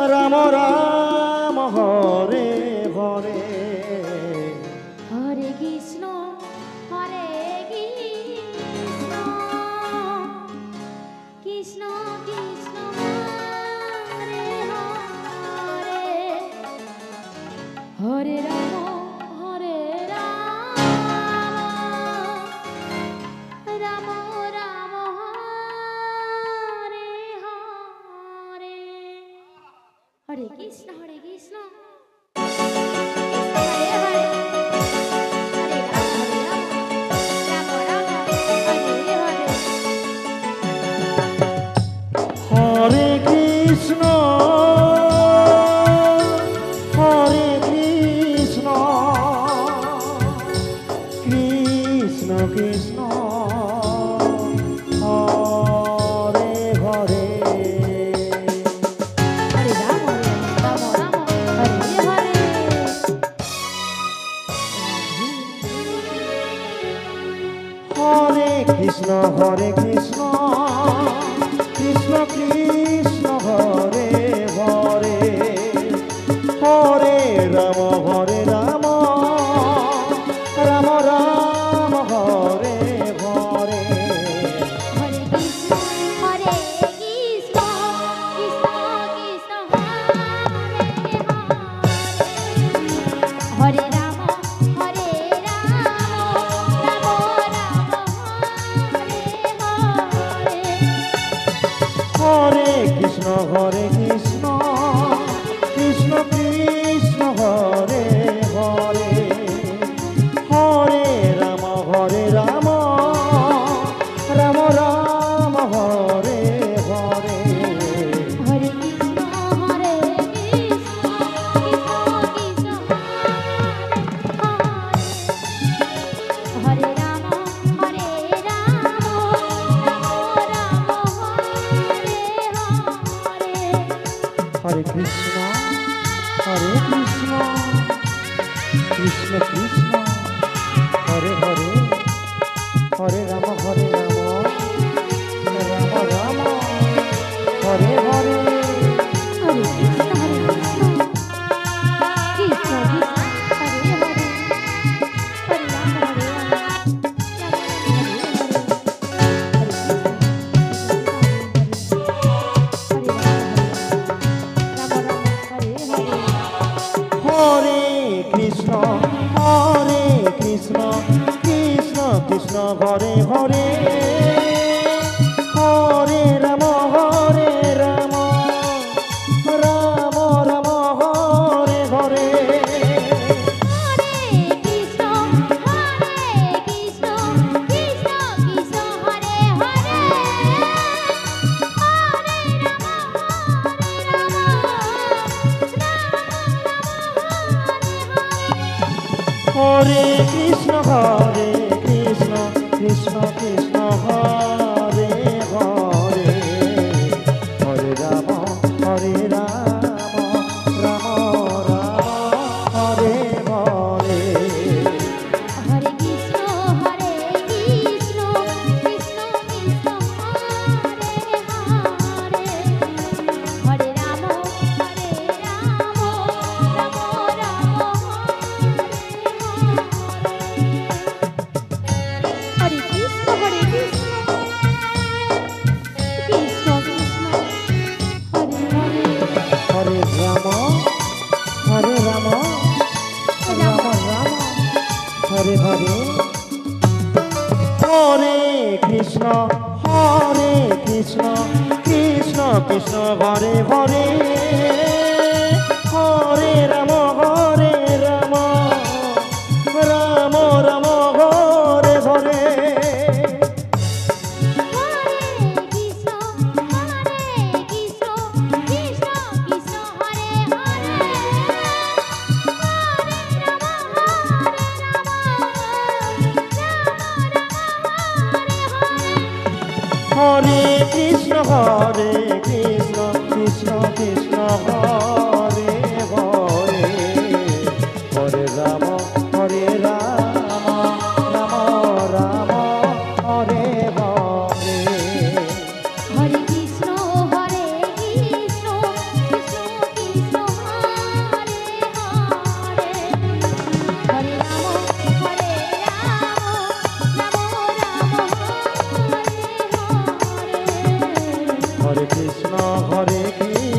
Ram Ram Hare Hare Hare Krishna Hare Krishna Krishna Krishna Hare Hare Hare Ram Hare Ram Ram Ram Hare Hare Hare Krishna Hare Krishna Hare Krishna Hare Krishna Krishna Krishna Hare Hare Hare Ram Ram Ram Hare Hare Hare Krishna Krishna Krishna Hare Hare Hare Ram Ram Ram Hare Hare Hare Krishna Hare Krishna Krishna Krishna Hare Hare Ram Hare Ram Ram Ram Hare Hare Hare Krishna Krishna Krishna Hare Hare Hare Ram Ram Ram Hare Hare Hare Krishna Hare Krishna Krishna Krishna Hare Hare Ram Hare Ram Ram Ram Hare Hare Hare Krishna Krishna Krishna Hare Hare Hare Ram Ram Hare Hare Hare Krishna Krishna Krishna Hare Hare Hare Ram Hare Ram Hare Krishna Krishna Krishna Hare Hare Hare Ram Ram Ram Hare Hare Hare Krishna Krishna Krishna Hare Hare Hare Ram Ram Hare Hare Hare Krishna Hare Krishna Krishna Krishna Hare Hare Hare Ram Ram Ram Hare Krishna Hare Krishna Krishna Krishna Hare Hare Hare Ram Ram Hare Hare Hare Krishna Krishna Krishna Hare Hare Hare Ram Ram Ram Hare Hare Krishna Krishna Krishna Krishna Hare Hare Hare Krishna Krishna Krishna Hare Hare Hare Ram Ram Hare Hare Hare Krishna Krishna Krishna